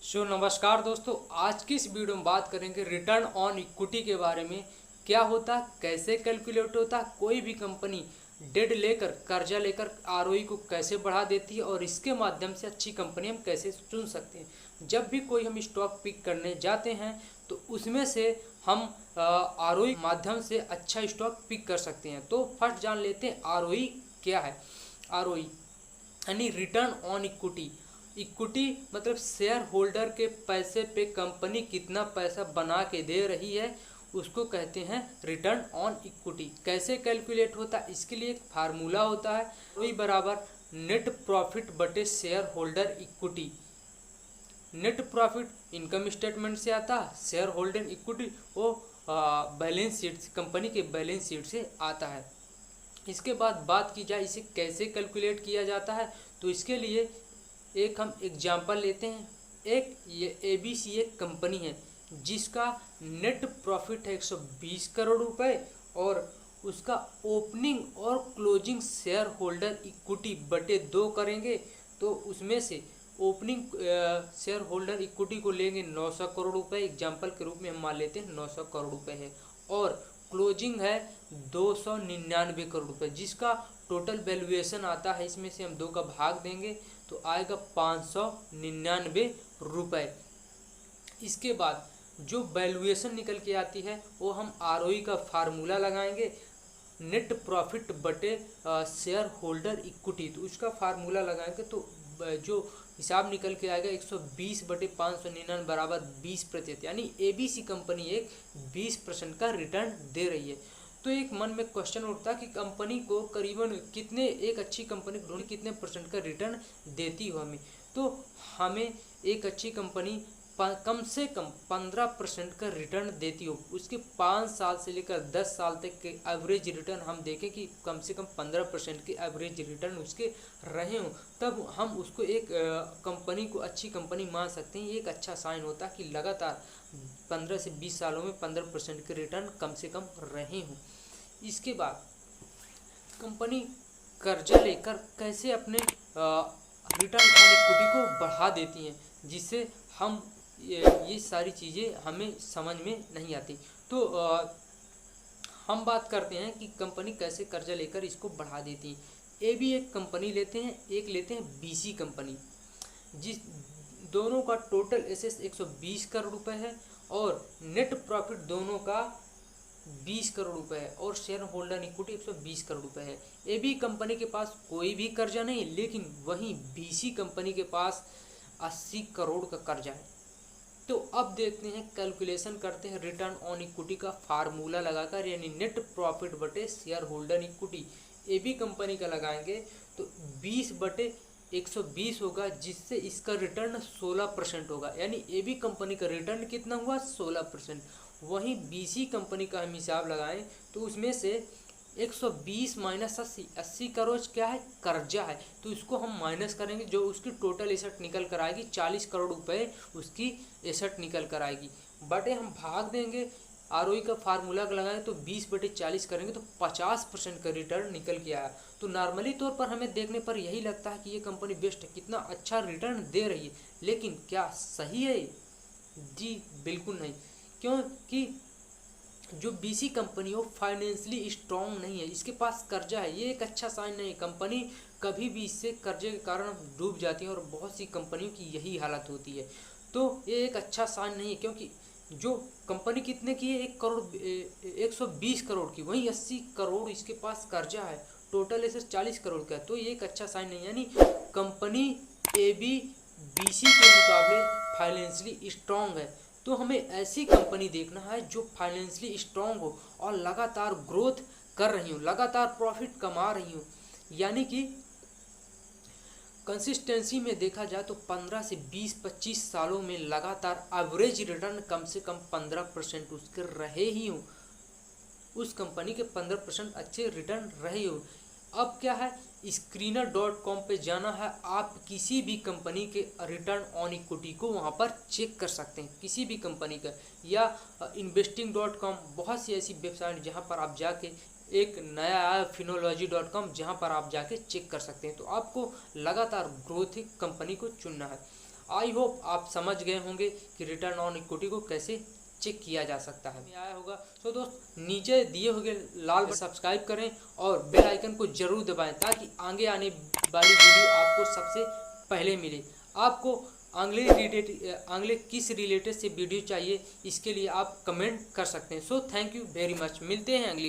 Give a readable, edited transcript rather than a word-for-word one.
नमस्कार दोस्तों, आज की इस वीडियो में बात करेंगे रिटर्न ऑन इक्विटी के बारे में। क्या होता, कैसे कैलकुलेट होता, कोई भी कंपनी डेट लेकर कर्जा लेकर आरओई को कैसे बढ़ा देती है और इसके माध्यम से अच्छी कंपनी हम कैसे चुन सकते हैं। जब भी कोई हम स्टॉक पिक करने जाते हैं तो उसमें से हम आरओई माध्यम से अच्छा स्टॉक पिक कर सकते हैं। तो फर्स्ट जान लेते हैं आरओई क्या है। आरओई यानी रिटर्न ऑन इक्विटी। इक्विटी मतलब शेयर होल्डर के पैसे पे कंपनी कितना पैसा बना के दे रही है, उसको कहते हैं रिटर्न ऑन इक्विटी। कैसे कैलकुलेट होता है, इसके लिए एक फार्मूला होता है, वही बराबर नेट प्रॉफिट बटे shareholder equity. Net profit income statement से आता है, शेयर होल्डर इक्विटी वो बैलेंस शीट, कंपनी के बैलेंस शीट से आता है। इसके बाद बात की जाए इसे कैसे कैलकुलेट किया जाता है, तो इसके लिए एक हम एग्जाम्पल लेते हैं। एक ये एबीसी एक कंपनी है जिसका नेट प्रॉफिट है 120 करोड़ रुपए और उसका ओपनिंग और क्लोजिंग शेयर होल्डर इक्विटी बटे 2 करेंगे तो उसमें से ओपनिंग शेयर होल्डर इक्विटी को लेंगे 900 करोड़ रुपए, एग्जाम्पल के रूप में हम मान लेते हैं 900 करोड़ रुपए है, और क्लोजिंग है 299 करोड़ रुपए, जिसका टोटल वैल्यूएशन आता है, इसमें से हम 2 का भाग देंगे तो आएगा 599 रुपए। इसके बाद जो वैल्यूएशन निकल के आती है वो हम आरओई का फार्मूला लगाएंगे, नेट प्रॉफिट बटे शेयर होल्डर इक्विटी। तो उसका फार्मूला लगाएंगे तो जो हिसाब निकल के आएगा 120 बटे 599 बराबर 20%, यानी एबीसी कंपनी एक 20% का रिटर्न दे रही है। तो एक मन में क्वेश्चन उठता कि कंपनी को करीबन कितने, एक अच्छी कंपनी ढूंढ कितने परसेंट का रिटर्न देती हो हमें। तो हमें एक अच्छी कंपनी कम से कम 15% का रिटर्न देती हो, उसके 5 साल से लेकर 10 साल तक के एवरेज रिटर्न हम देखें कि कम से कम 15% के एवरेज रिटर्न उसके रहे हों, तब हम उसको एक कंपनी को अच्छी कंपनी मान सकते हैं। ये एक अच्छा साइन होता है कि लगातार 15 से 20 सालों में 15% के रिटर्न कम से कम रहे हों। इसके बाद कंपनी कर्जा लेकर कैसे अपने रिटर्न ऑन इक्विटी को बढ़ा देती हैं, जिससे हम ये सारी चीज़ें हमें समझ में नहीं आती। तो हम बात करते हैं कि कंपनी कैसे कर्जा लेकर इसको बढ़ा देती है। ए भी एक कंपनी लेते हैं, एक लेते हैं बीसी कंपनी, जिस दोनों का टोटल एसेट्स 120 करोड़ रुपए है और नेट प्रॉफिट दोनों का 20 करोड़ रुपए है और शेयर होल्डर इक्विटी 120 करोड़ रुपए है। ए बी कंपनी के पास कोई भी कर्जा नहीं, लेकिन वहीं बीसी कंपनी के पास 80 करोड़ का कर्जा है। तो अब देखते हैं, कैलकुलेशन करते हैं रिटर्न ऑन इक्विटी का फार्मूला लगाकर, यानी नेट प्रॉफिट बटे shareholder equity. A B company का लगाएंगे तो 20 बटे 120 होगा, जिससे इसका रिटर्न 16% होगा, यानी ए बी कंपनी का रिटर्न कितना हुआ 16%। वहीं बीसी कंपनी का हम हिसाब लगाएं तो उसमें से 120 माइनस 80 करोड़ क्या है, कर्जा है, तो इसको हम माइनस करेंगे, जो उसकी टोटल एसेट निकल कर आएगी 40 करोड़ रुपए उसकी एसेट निकल कर आएगी, बटे हम भाग देंगे। आरओई का फार्मूला लगाएं तो 20 बटे 40 करेंगे तो 50% का रिटर्न निकल के आया। तो नॉर्मली तौर पर हमें देखने पर यही लगता है कि ये कंपनी बेस्ट है, कितना अच्छा रिटर्न दे रही है, लेकिन क्या सही है? जी बिल्कुल नहीं, क्योंकि जो बीसी कंपनी हो फाइनेंशियली स्ट्रॉन्ग नहीं है, इसके पास कर्जा है, ये एक अच्छा साइन नहीं है। कंपनी कभी भी इससे कर्जे के कारण डूब जाती है और बहुत सी कंपनियों की यही हालत होती है। तो ये एक अच्छा साइन नहीं है, क्योंकि जो कंपनी कितने की है, 120 करोड़ की, वहीं 80 करोड़ इसके पास कर्जा है, टोटल ऐसे 40 करोड़ का है, तो ये एक अच्छा साइन नहीं है। यानी कंपनी ए बी बीसी के मुकाबले फाइनेंशियली स्ट्रॉन्ग है। तो हमें ऐसी कंपनी देखना है जो फाइनेंशियली स्ट्रॉन्ग हो और लगातार ग्रोथ कर रही हो, लगातार प्रॉफिट कमा रही हो, यानी कि कंसिस्टेंसी में देखा जाए तो 15 से 20-25 सालों में लगातार एवरेज रिटर्न कम से कम 15% उसके रहे ही हो, उस कंपनी के 15% अच्छे रिटर्न रहे हो। अब क्या है, screener.com पे जाना है, आप किसी भी कंपनी के रिटर्न ऑन इक्विटी को वहाँ पर चेक कर सकते हैं, किसी भी कंपनी का, या investing.com, बहुत सी ऐसी वेबसाइट जहाँ पर आप जाके, एक नया आया फिनोलॉजी.com, जहाँ पर आप जाके चेक कर सकते हैं। तो आपको लगातार ग्रोथ कंपनी को चुनना है। आई होप आप समझ गए होंगे कि रिटर्न ऑन इक्विटी को कैसे चेक किया जा सकता है। आया होगा तो दोस्त नीचे दिए हुए लाल बटन सब्सक्राइब करें और बेल आइकन को जरूर दबाएं ताकि आगे आने वाली वीडियो आपको सबसे पहले मिले। आपको अगले किस रिलेटेड से वीडियो चाहिए इसके लिए आप कमेंट कर सकते हैं। So thank you very much, मिलते हैं अगली